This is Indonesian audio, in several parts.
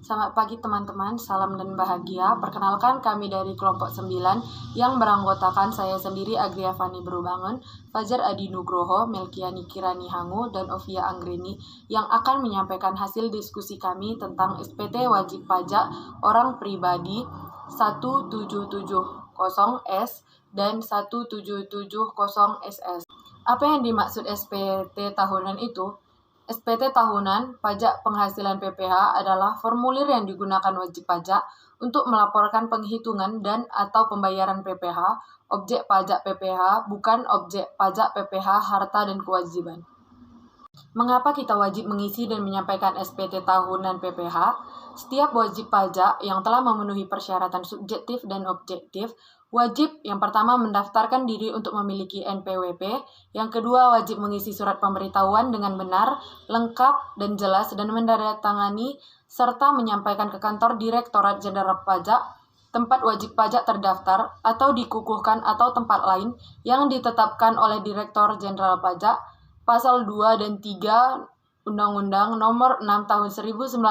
Selamat pagi teman-teman, salam dan bahagia. Perkenalkan kami dari kelompok 9 yang beranggotakan saya sendiri Agria Fani Berubangun, Fajar Adi Nugroho, Melkiani Kirani Hangu, dan Ovia Anggreni yang akan menyampaikan hasil diskusi kami tentang SPT Wajib Pajak Orang Pribadi 1770S dan 1770SS. Apa yang dimaksud SPT tahunan itu? SPT tahunan pajak penghasilan PPH adalah formulir yang digunakan wajib pajak untuk melaporkan penghitungan dan atau pembayaran PPH, objek pajak PPH, bukan objek pajak PPH, harta dan kewajiban. Mengapa kita wajib mengisi dan menyampaikan SPT tahunan PPH? Setiap wajib pajak yang telah memenuhi persyaratan subjektif dan objektif wajib yang pertama mendaftarkan diri untuk memiliki NPWP, yang kedua wajib mengisi surat pemberitahuan dengan benar, lengkap, dan jelas dan menandatangani serta menyampaikan ke kantor Direktorat Jenderal Pajak, tempat wajib pajak terdaftar atau dikukuhkan atau tempat lain yang ditetapkan oleh Direktur Jenderal Pajak, Pasal 2 dan 3 Undang-Undang Nomor 6 Tahun 1984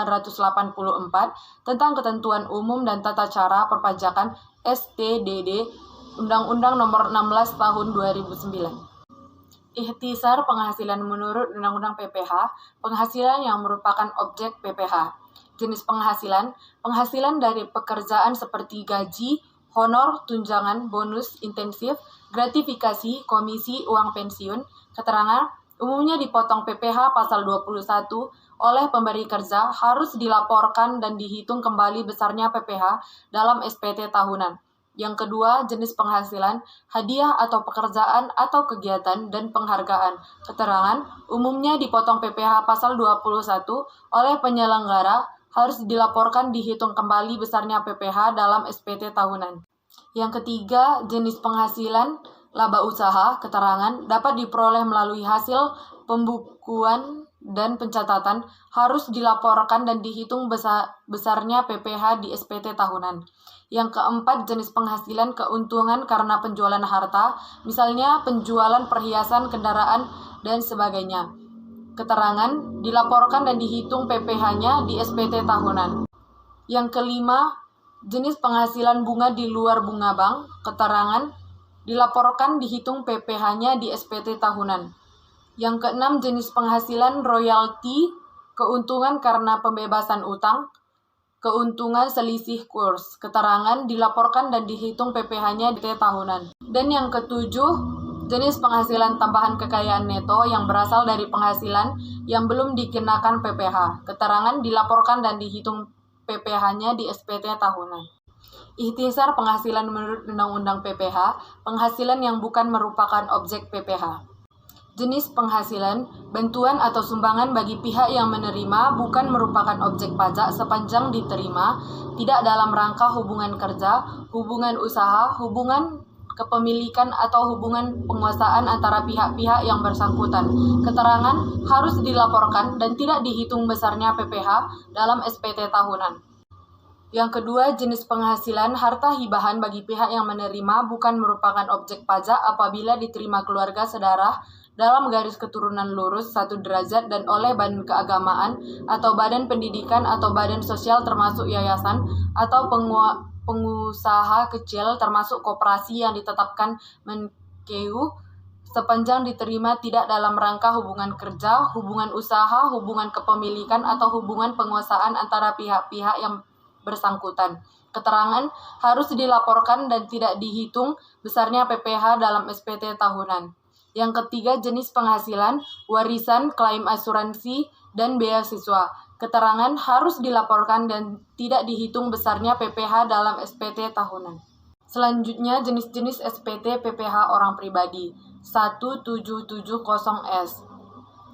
tentang Ketentuan Umum dan Tata Cara Perpajakan STDD, Undang-Undang Nomor 16 Tahun 2009. Ikhtisar penghasilan menurut Undang-Undang PPH, penghasilan yang merupakan objek PPH. Jenis penghasilan, penghasilan dari pekerjaan seperti gaji, honor, tunjangan, bonus, intensif, gratifikasi, komisi, uang pensiun, keterangan, umumnya dipotong PPH pasal 21 oleh pemberi kerja harus dilaporkan dan dihitung kembali besarnya PPH dalam SPT tahunan. Yang kedua, jenis penghasilan, hadiah atau pekerjaan atau kegiatan dan penghargaan. Keterangan, umumnya dipotong PPH pasal 21 oleh penyelenggara harus dilaporkan dihitung kembali besarnya PPH dalam SPT tahunan. Yang ketiga, jenis penghasilan, laba usaha, keterangan dapat diperoleh melalui hasil pembukuan dan pencatatan harus dilaporkan dan dihitung besarnya PPH di SPT tahunan. Yang keempat, jenis penghasilan keuntungan karena penjualan harta, misalnya penjualan perhiasan, kendaraan, dan sebagainya. Keterangan dilaporkan dan dihitung PPH-nya di SPT tahunan. Yang kelima, jenis penghasilan bunga di luar bunga bank, keterangan dilaporkan dihitung PPH-nya di SPT tahunan. Yang keenam, jenis penghasilan royalti, keuntungan karena pembebasan utang, keuntungan selisih kurs, keterangan dilaporkan dan dihitung PPH-nya di SPT tahunan. Dan yang ketujuh, jenis penghasilan tambahan kekayaan neto yang berasal dari penghasilan yang belum dikenakan PPH, keterangan dilaporkan dan dihitung PPH-nya di SPT tahunan. Ikhtisar penghasilan menurut Undang-Undang PPH, penghasilan yang bukan merupakan objek PPH. Jenis penghasilan, bantuan atau sumbangan bagi pihak yang menerima bukan merupakan objek pajak sepanjang diterima, tidak dalam rangka hubungan kerja, hubungan usaha, hubungan kepemilikan atau hubungan penguasaan antara pihak-pihak yang bersangkutan. Keterangan harus dilaporkan dan tidak dihitung besarnya PPH dalam SPT tahunan. Yang kedua, jenis penghasilan harta hibahan bagi pihak yang menerima bukan merupakan objek pajak apabila diterima keluarga sedarah dalam garis keturunan lurus 1 derajat dan oleh badan keagamaan atau badan pendidikan atau badan sosial termasuk yayasan atau pengusaha kecil termasuk koperasi yang ditetapkan Menkeu sepanjang diterima tidak dalam rangka hubungan kerja, hubungan usaha, hubungan kepemilikan atau hubungan penguasaan antara pihak-pihak yang bersangkutan. Keterangan harus dilaporkan dan tidak dihitung besarnya PPH dalam SPT tahunan. Yang ketiga, jenis penghasilan, warisan, klaim asuransi, dan beasiswa. Keterangan harus dilaporkan dan tidak dihitung besarnya PPH dalam SPT tahunan. Selanjutnya, jenis-jenis SPT PPH orang pribadi. 1770S.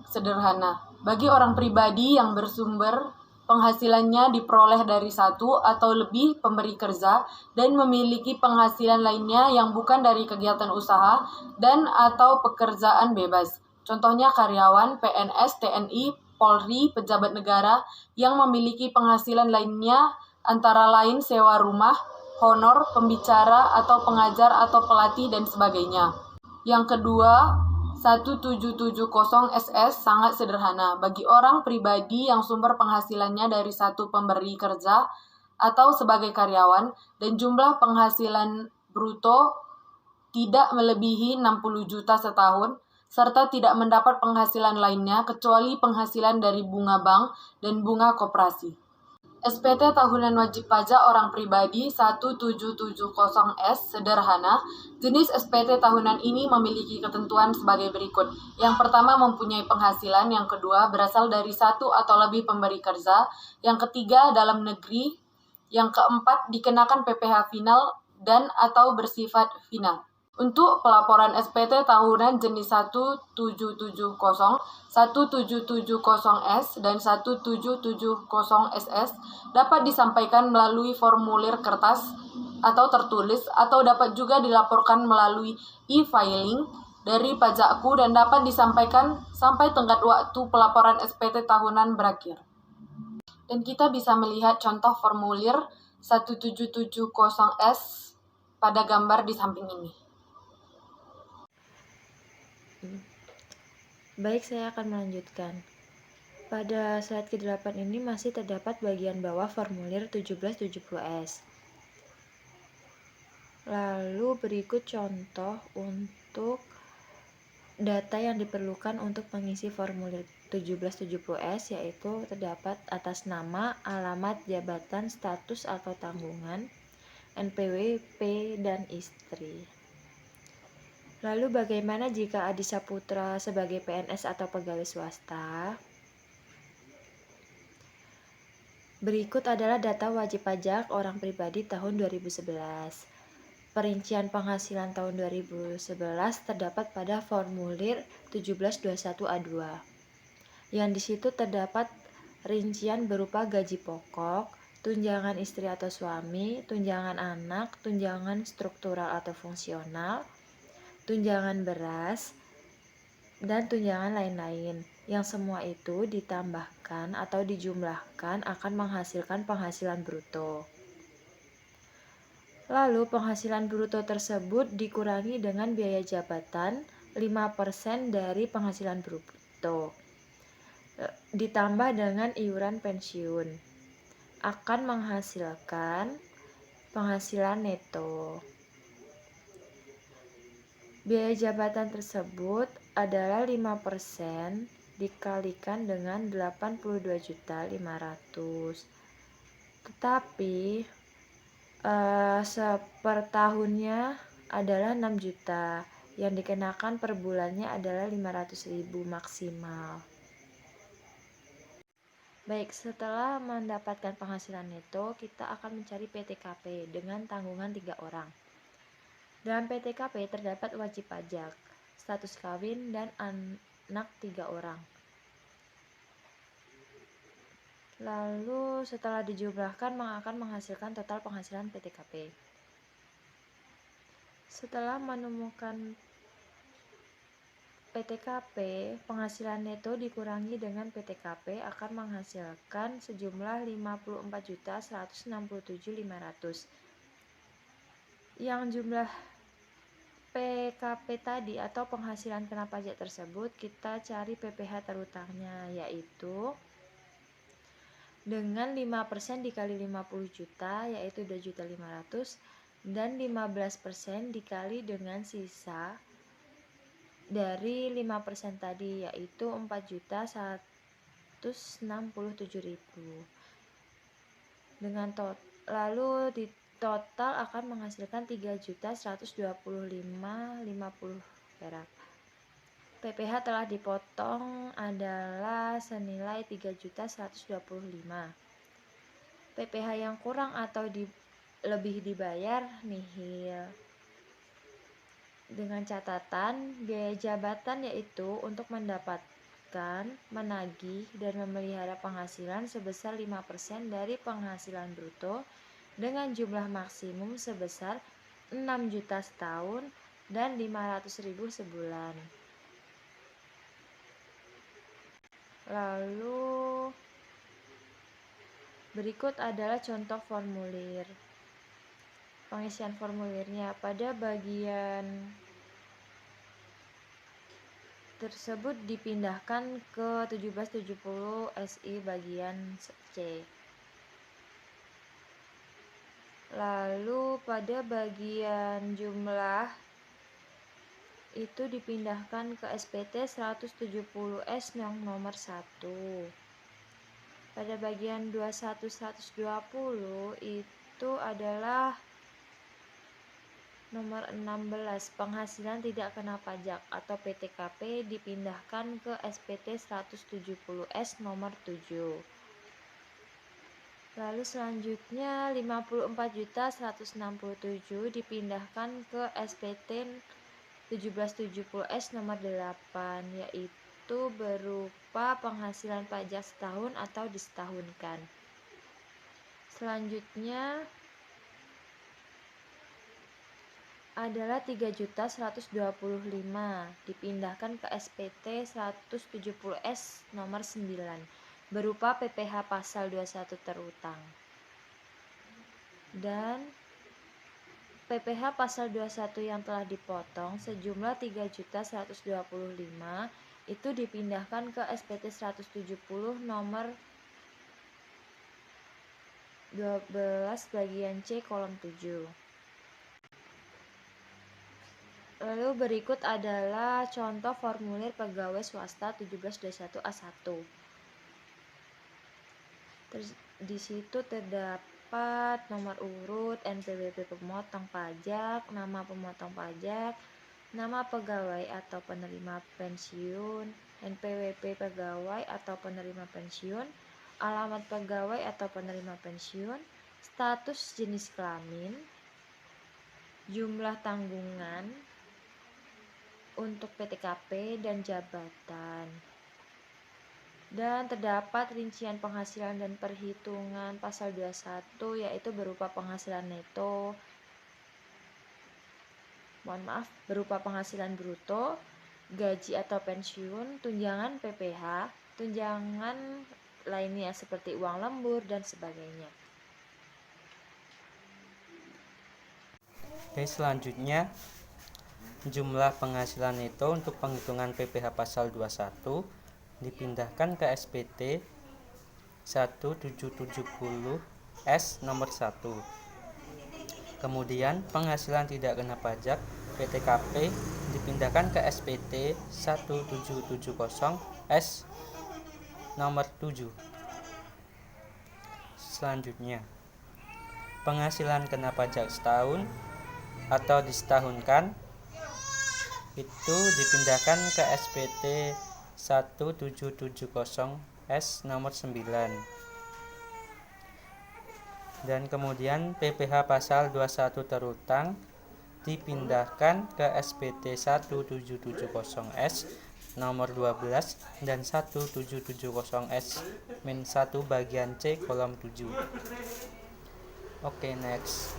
Sederhana. Bagi orang pribadi yang bersumber penghasilannya diperoleh dari satu atau lebih pemberi kerja dan memiliki penghasilan lainnya yang bukan dari kegiatan usaha dan atau pekerjaan bebas. Contohnya karyawan, PNS, TNI, Polri, pejabat negara yang memiliki penghasilan lainnya antara lain sewa rumah, honor, pembicara atau pengajar atau pelatih dan sebagainya. Yang kedua, 1770 SS sangat sederhana bagi orang pribadi yang sumber penghasilannya dari satu pemberi kerja atau sebagai karyawan dan jumlah penghasilan bruto tidak melebihi 60 juta setahun serta tidak mendapat penghasilan lainnya kecuali penghasilan dari bunga bank dan bunga koperasi. SPT tahunan wajib pajak orang pribadi 1770S sederhana. Jenis SPT tahunan ini memiliki ketentuan sebagai berikut. Yang pertama mempunyai penghasilan, yang kedua berasal dari satu atau lebih pemberi kerja, yang ketiga dalam negeri, yang keempat dikenakan PPh final dan atau bersifat final. Untuk pelaporan SPT tahunan jenis 1770, 1770S, dan 1770SS dapat disampaikan melalui formulir kertas atau tertulis atau dapat juga dilaporkan melalui e-filing dari Pajakku dan dapat disampaikan sampai tenggat waktu pelaporan SPT tahunan berakhir. Dan kita bisa melihat contoh formulir 1770S pada gambar di samping ini. Baik, saya akan melanjutkan. Pada slide ke-8 ini masih terdapat bagian bawah formulir 1770S. Lalu berikut contoh untuk data yang diperlukan untuk mengisi formulir 1770S, yaitu terdapat atas nama, alamat, jabatan, status atau tanggungan, NPWP, dan istri. Lalu bagaimana jika Adi Saputra sebagai PNS atau pegawai swasta? Berikut adalah data wajib pajak orang pribadi tahun 2011. Perincian penghasilan tahun 2011 terdapat pada formulir 1721A2. Yang di situ terdapat rincian berupa gaji pokok, tunjangan istri atau suami, tunjangan anak, tunjangan struktural atau fungsional, tunjangan beras, dan tunjangan lain-lain, yang semua itu ditambahkan atau dijumlahkan akan menghasilkan penghasilan bruto. Lalu penghasilan bruto tersebut dikurangi dengan biaya jabatan 5% dari penghasilan bruto, ditambah dengan iuran pensiun, akan menghasilkan penghasilan neto. Biaya jabatan tersebut adalah 5% dikalikan dengan 82.500. Tetapi per tahunnya adalah 6 juta. Yang dikenakan per bulannya adalah 500.000 maksimal. Baik, setelah mendapatkan penghasilan neto, kita akan mencari PTKP dengan tanggungan 3 orang. Dalam PTKP terdapat wajib pajak, status kawin, dan anak 3 orang. Lalu setelah dijumlahkan akan menghasilkan total penghasilan PTKP. Setelah menemukan PTKP, penghasilan neto dikurangi dengan PTKP akan menghasilkan sejumlah 54.167.500. Yang jumlah PKP tadi atau penghasilan kena pajak tersebut kita cari PPh terutangnya, yaitu dengan 5% dikali 50 juta yaitu 2.500.000 dan 15% dikali dengan sisa dari 5% tadi yaitu 4.167.000. Dengan lalu di total akan menghasilkan 3.125.50 perak. PPh telah dipotong adalah senilai 3.125. PPh yang kurang atau lebih dibayar nihil. Dengan catatan biaya jabatan yaitu untuk mendapatkan, menagih, dan memelihara penghasilan sebesar 5% dari penghasilan bruto dengan jumlah maksimum sebesar 6 juta setahun dan 500.000 sebulan. Lalu berikut adalah contoh formulir. Pengisian formulirnya pada bagian tersebut dipindahkan ke 1770 SI bagian C. Lalu pada bagian jumlah itu dipindahkan ke SPT 170S yang nomor 1. Pada bagian 21.120 itu adalah nomor 16, penghasilan tidak kena pajak atau PTKP dipindahkan ke SPT 170S nomor 7. Lalu selanjutnya 54.167 dipindahkan ke SPT 1770S nomor 8, yaitu berupa penghasilan pajak setahun atau disetahunkan. Selanjutnya adalah 3.125 dipindahkan ke SPT 170S nomor 9 berupa PPh pasal 21 terutang. Dan PPh pasal 21 yang telah dipotong sejumlah 3.125 itu dipindahkan ke SPT 170 nomor 12 bagian C kolom 7. Lalu berikut adalah contoh formulir pegawai swasta 1721A1. Di situ terdapat nomor urut, NPWP pemotong pajak, nama pemotong pajak, nama pegawai atau penerima pensiun, NPWP pegawai atau penerima pensiun, alamat pegawai atau penerima pensiun, status jenis kelamin, jumlah tanggungan untuk PTKP dan jabatan. Dan terdapat rincian penghasilan dan perhitungan pasal 21 yaitu berupa penghasilan neto, berupa penghasilan bruto, gaji atau pensiun, tunjangan PPh, tunjangan lainnya seperti uang lembur dan sebagainya. Oke, selanjutnya jumlah penghasilan neto untuk penghitungan PPh pasal 21 dipindahkan ke SPT 1770S nomor 1. Kemudian penghasilan tidak kena pajak PTKP dipindahkan ke SPT 1770S nomor 7. Selanjutnya, penghasilan kena pajak setahun atau disetahunkan itu dipindahkan ke SPT 1770S nomor 9. Dan kemudian PPh pasal 21 terutang dipindahkan ke SPT 1770S nomor 12 dan 1770S min 1 bagian C kolom 7. Oke, next.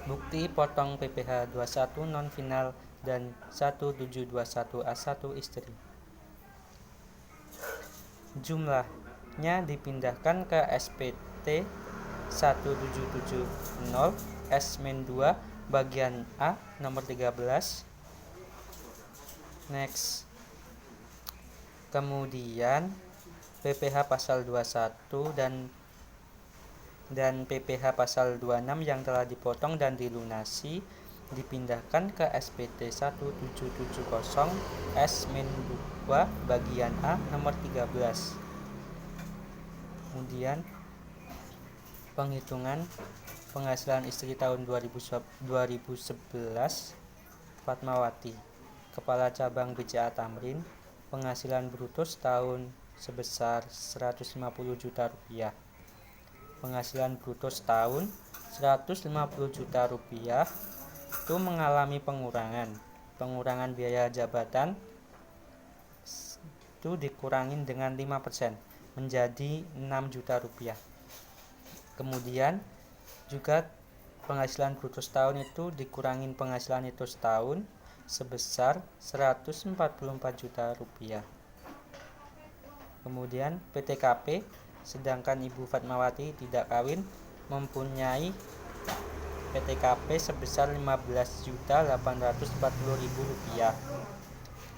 Bukti potong PPh 21 non final dan 1721A1 istri. Jumlahnya dipindahkan ke SPT 1770 S-2 bagian A nomor 13. Next. Kemudian PPh pasal 21 dan PPh pasal 26 yang telah dipotong dan dilunasi dipindahkan ke SPT 1770 S-2 bagian A nomor 13. Kemudian penghitungan penghasilan istri tahun 2011 Fatmawati, Kepala Cabang BCA Tamrin, penghasilan bruto setahun sebesar 150 juta rupiah. Penghasilan bruto setahun 150 juta rupiah itu mengalami pengurangan biaya jabatan itu dikurangin dengan 5% menjadi 6 juta rupiah. Kemudian juga penghasilan bruto setahun itu dikurangin penghasilan itu setahun sebesar 144 juta rupiah. Kemudian PTKP, sedangkan Ibu Fatmawati tidak kawin mempunyai PTKP sebesar 15.840.000 rupiah.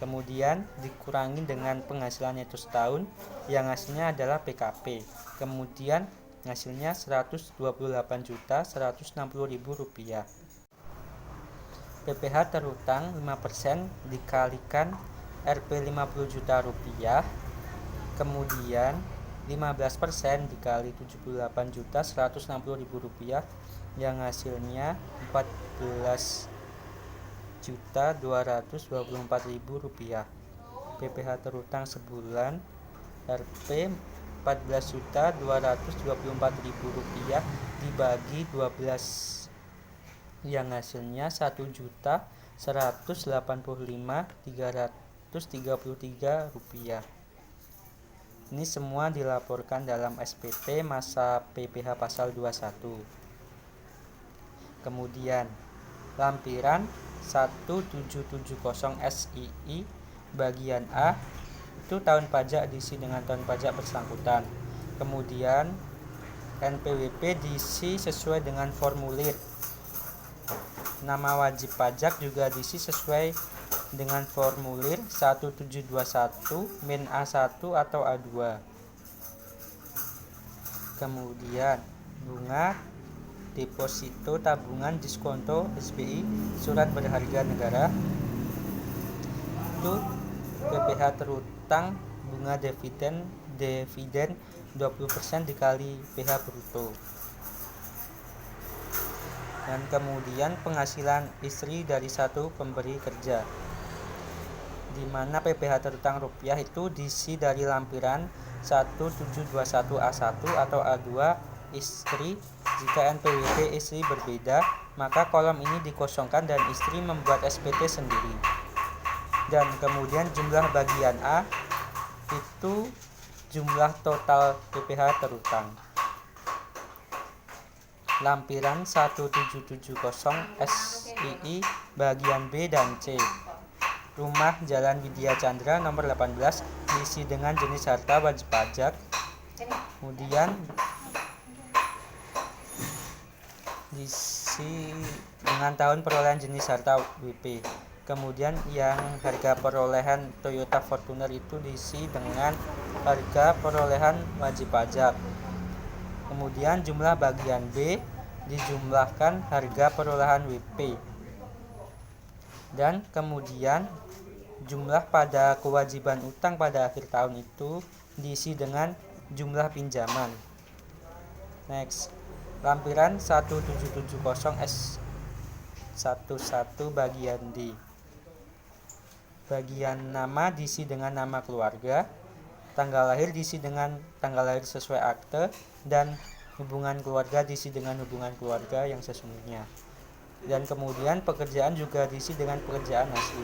Kemudian dikurangi dengan penghasilan neto setahun yang hasilnya adalah PKP. Kemudian hasilnya Rp128.160.000. PPh terutang 5% dikalikan Rp 50 juta rupiah, kemudian 15% dikali Rp78.160.000 yang hasilnya Rp14.224.000. PPh terutang sebulan Rp 14.224.000 dibagi 12 yang hasilnya Rp1.185.333. Ini semua dilaporkan dalam SPT masa PPh pasal 21. Kemudian lampiran 1770 SII bagian A itu tahun pajak diisi dengan tahun pajak bersangkutan. Kemudian NPWP diisi sesuai dengan formulir. Nama wajib pajak juga diisi sesuai dengan formulir 1721 min A1 atau A2. Kemudian bunga deposito tabungan diskonto SBI surat berharga negara itu PPh terutang bunga dividen 20% dikali PH bruto. Dan kemudian penghasilan istri dari satu pemberi kerja, di mana PPh terutang rupiah itu diisi dari lampiran 1721A1 atau A2 istri. Jika NPWP istri berbeda, maka kolom ini dikosongkan dan istri membuat SPT sendiri. Dan kemudian jumlah bagian A itu jumlah total PPh terutang. Lampiran 1770 SII bagian B dan C. Rumah Jalan Widya Chandra nomor 18 diisi dengan jenis harta wajib pajak. Kemudian diisi dengan tahun perolehan jenis harta WP. Kemudian yang harga perolehan Toyota Fortuner itu diisi dengan harga perolehan wajib pajak. Kemudian jumlah bagian B dijumlahkan harga perolehan WP. Dan kemudian jumlah pada kewajiban utang pada akhir tahun itu diisi dengan jumlah pinjaman. Next, lampiran 1770 S11 bagian D. Bagian nama diisi dengan nama keluarga, tanggal lahir diisi dengan tanggal lahir sesuai akte, dan hubungan keluarga diisi dengan hubungan keluarga yang sesungguhnya. Dan kemudian pekerjaan juga diisi dengan pekerjaan asli.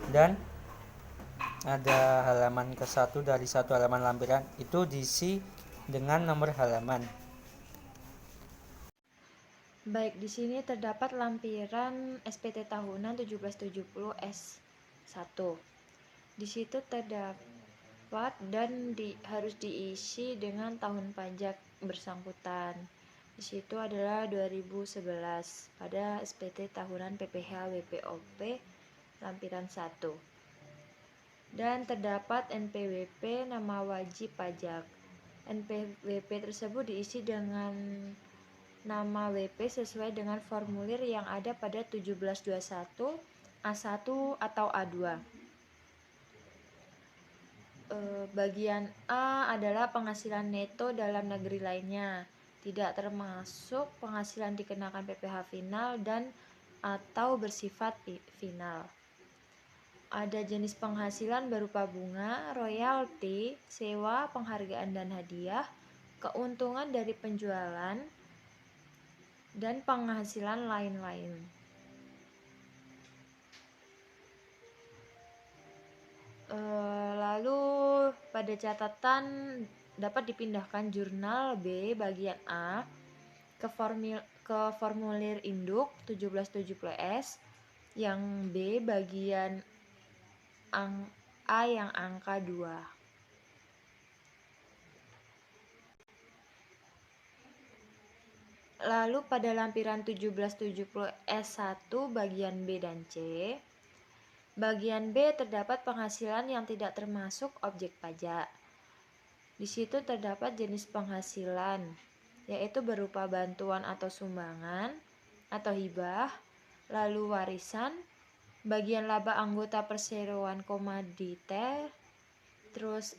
Dan ada halaman ke-1 dari satu halaman lampiran itu diisi dengan nomor halaman. Baik, di sini terdapat lampiran SPT tahunan 1770 S1. Di situ terdapat dan harus diisi dengan tahun pajak bersangkutan. Di situ adalah 2011 pada SPT tahunan PPh WPOP lampiran 1. Dan terdapat NPWP nama wajib pajak. NPWP tersebut diisi dengan nama WP sesuai dengan formulir yang ada pada 1721 A1 atau A2. Bagian A adalah penghasilan neto dalam negeri lainnya, tidak termasuk penghasilan dikenakan PPh final dan atau bersifat final. Ada jenis penghasilan berupa bunga, royalti, sewa, penghargaan dan hadiah, keuntungan dari penjualan, dan penghasilan lain-lain. Lalu pada catatan dapat dipindahkan jurnal B bagian A ke formulir induk 1770S yang B bagian A yang angka 2. Lalu pada lampiran 1770 S1 bagian B dan C Bagian B terdapat penghasilan yang tidak termasuk objek pajak. Di situ terdapat jenis penghasilan, yaitu berupa bantuan atau sumbangan, atau hibah, lalu warisan, bagian laba anggota perseroan komoditer, terus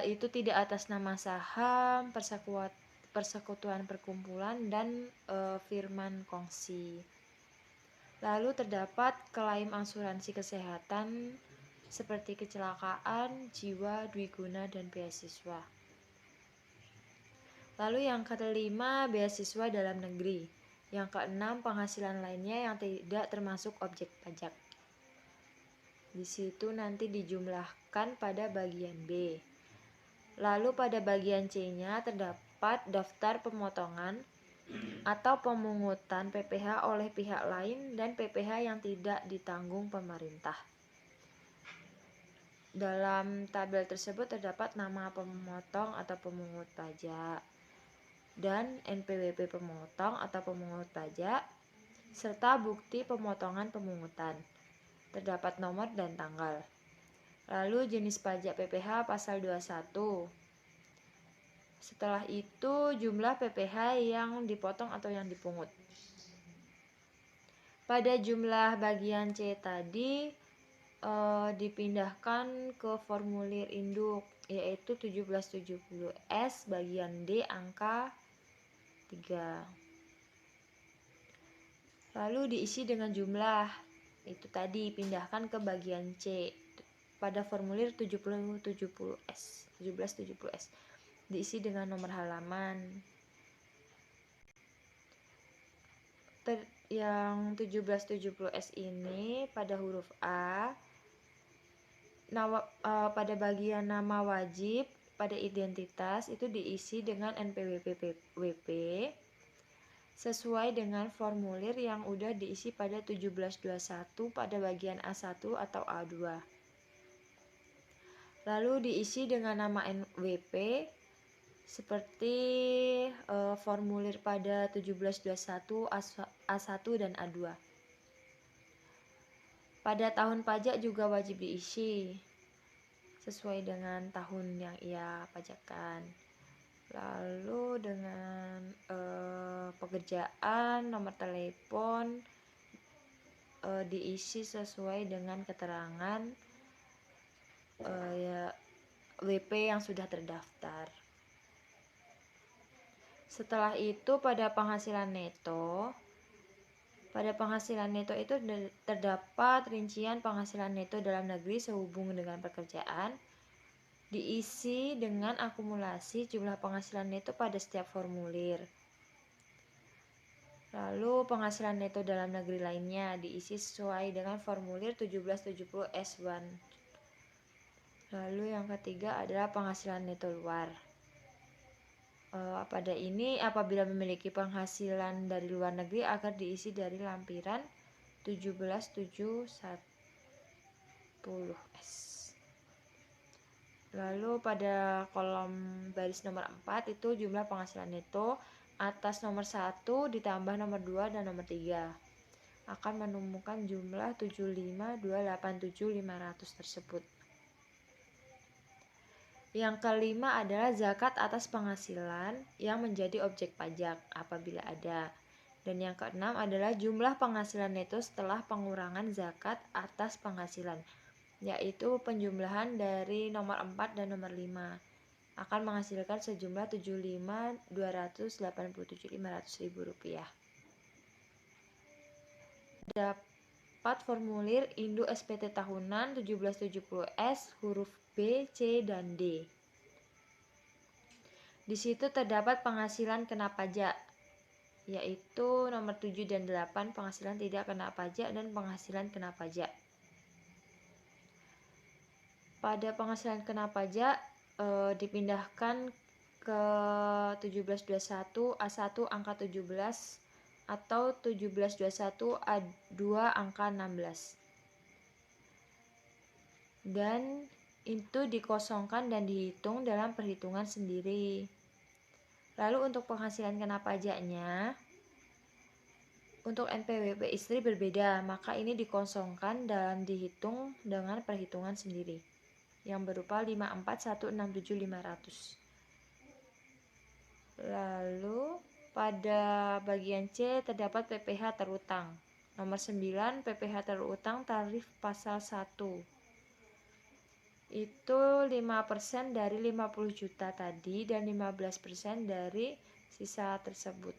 itu tidak atas nama saham, persekutuan perkumpulan, dan firman kongsi. Lalu terdapat klaim asuransi kesehatan seperti kecelakaan, jiwa, dwiguna, dan beasiswa. Lalu yang kelima, beasiswa dalam negeri. Yang keenam, penghasilan lainnya yang tidak termasuk objek pajak. Di situ nanti dijumlahkan pada bagian B. Lalu pada bagian C-nya terdapat daftar pemotongan atau pemungutan PPh oleh pihak lain dan PPh yang tidak ditanggung pemerintah. Dalam tabel tersebut terdapat nama pemotong atau pemungut pajak dan NPWP pemotong atau pemungut pajak serta bukti pemotongan pemungutan. Terdapat nomor dan tanggal. Lalu jenis pajak PPh pasal 21. Setelah itu jumlah PPh yang dipotong atau yang dipungut. Pada jumlah bagian C tadi dipindahkan ke formulir induk, yaitu 1770S bagian D angka 3. Lalu diisi dengan jumlah, itu tadi pindahkan ke bagian C pada formulir 1770S. Diisi dengan nomor halaman. Yang 1770S ini pada huruf A, pada bagian nama wajib pada identitas itu diisi dengan NPWP sesuai dengan formulir yang udah diisi pada 1721 pada bagian A1 atau A2. Lalu diisi dengan nama NWP seperti formulir pada 1721 A1 dan A2. Pada tahun pajak juga wajib diisi sesuai dengan tahun yang ia pajakkan. Lalu dengan pekerjaan, nomor telepon diisi sesuai dengan keterangan WP yang sudah terdaftar. Setelah itu pada penghasilan neto. Pada penghasilan neto itu terdapat rincian penghasilan neto dalam negeri sehubung dengan pekerjaan. Diisi dengan akumulasi jumlah penghasilan neto pada setiap formulir. Lalu penghasilan neto dalam negeri lainnya diisi sesuai dengan formulir 1770S1. Lalu yang ketiga adalah penghasilan neto luar. Pada ini apabila memiliki penghasilan dari luar negeri akan diisi dari lampiran 17710S. Lalu pada kolom baris nomor 4 itu jumlah penghasilan neto atas nomor 1 ditambah nomor 2 dan nomor 3 akan menemukan jumlah 75.287.500 tersebut. Yang kelima adalah zakat atas penghasilan yang menjadi objek pajak apabila ada. Dan yang keenam adalah jumlah penghasilan neto setelah pengurangan zakat atas penghasilan, yaitu penjumlahan dari nomor 4 dan nomor 5 akan menghasilkan sejumlah 75.287.500 rupiah. Dapat formulir induk SPT tahunan 1770S huruf B, C, dan D. Di situ terdapat penghasilan kena pajak, yaitu nomor 7 dan 8 penghasilan tidak kena pajak dan penghasilan kena pajak. Pada penghasilan kena pajak dipindahkan ke 1721 A1 angka 17 atau 1721 A2 angka 16. Dan itu dikosongkan dan dihitung dalam perhitungan sendiri. Lalu untuk penghasilan kena pajaknya, Untuk NPWP istri berbeda, maka ini dikosongkan dalam dihitung dengan perhitungan sendiri yang berupa 54167.500. Lalu pada bagian C terdapat PPh terutang. Nomor 9, PPh terutang tarif pasal 1. Itu 5% dari 50 juta tadi dan 15% dari sisa tersebut,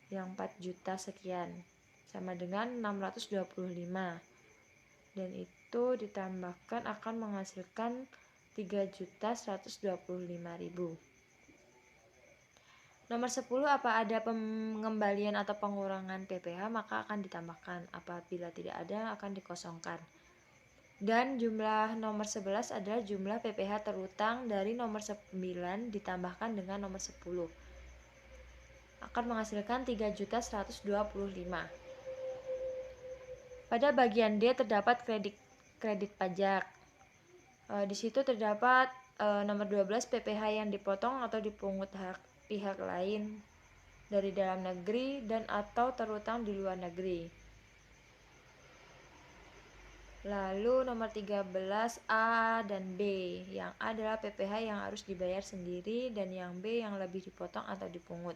yang 4 juta sekian, sama dengan 625. Dan itu ditambahkan akan menghasilkan 3.125.000. Nomor 10, apa ada pengembalian atau pengurangan PPh, maka akan ditambahkan. Apabila tidak ada, akan dikosongkan. Dan jumlah nomor 11 adalah jumlah PPh terutang dari nomor 9 ditambahkan dengan nomor 10. Akan menghasilkan 3.125. Pada bagian D terdapat kredit pajak. Di situ terdapat nomor 12, PPh yang dipotong atau dipungut hak pihak lain dari dalam negeri dan atau terutang di luar negeri. Lalu nomor 13, A dan B. Yang A adalah PPh yang harus dibayar sendiri dan yang B yang lebih dipotong atau dipungut.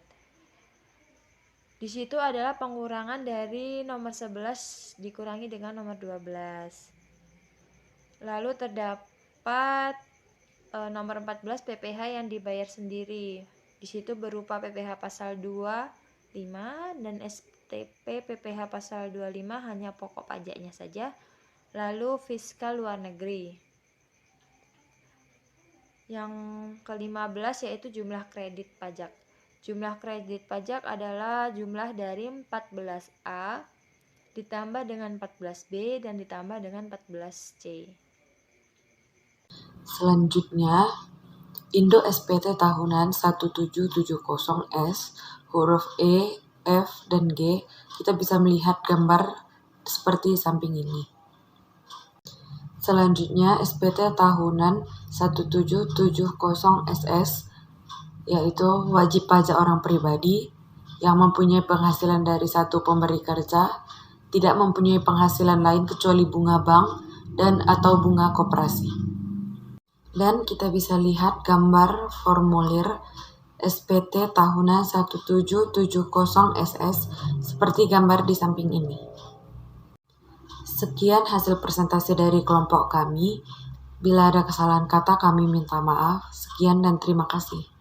Di situ adalah pengurangan dari nomor 11 dikurangi dengan nomor 12. Lalu terdapat nomor 14, PPh yang dibayar sendiri. Di situ berupa PPh pasal 25 dan STP PPh pasal 25 hanya pokok pajaknya saja. Lalu fiskal luar negeri. Yang ke-15 yaitu jumlah kredit pajak. Jumlah kredit pajak adalah jumlah dari 14A ditambah dengan 14B dan ditambah dengan 14C. Selanjutnya, Indo SPT tahunan 1770S, huruf E, F, dan G, kita bisa melihat gambar seperti samping ini. Selanjutnya, SPT tahunan 1770SS, yaitu wajib pajak orang pribadi yang mempunyai penghasilan dari satu pemberi kerja, tidak mempunyai penghasilan lain kecuali bunga bank dan atau bunga koperasi. Dan kita bisa lihat gambar formulir SPT tahunan 1770SS seperti gambar di samping ini. Sekian hasil presentasi dari kelompok kami. Bila ada kesalahan kata, kami minta maaf. Sekian dan terima kasih.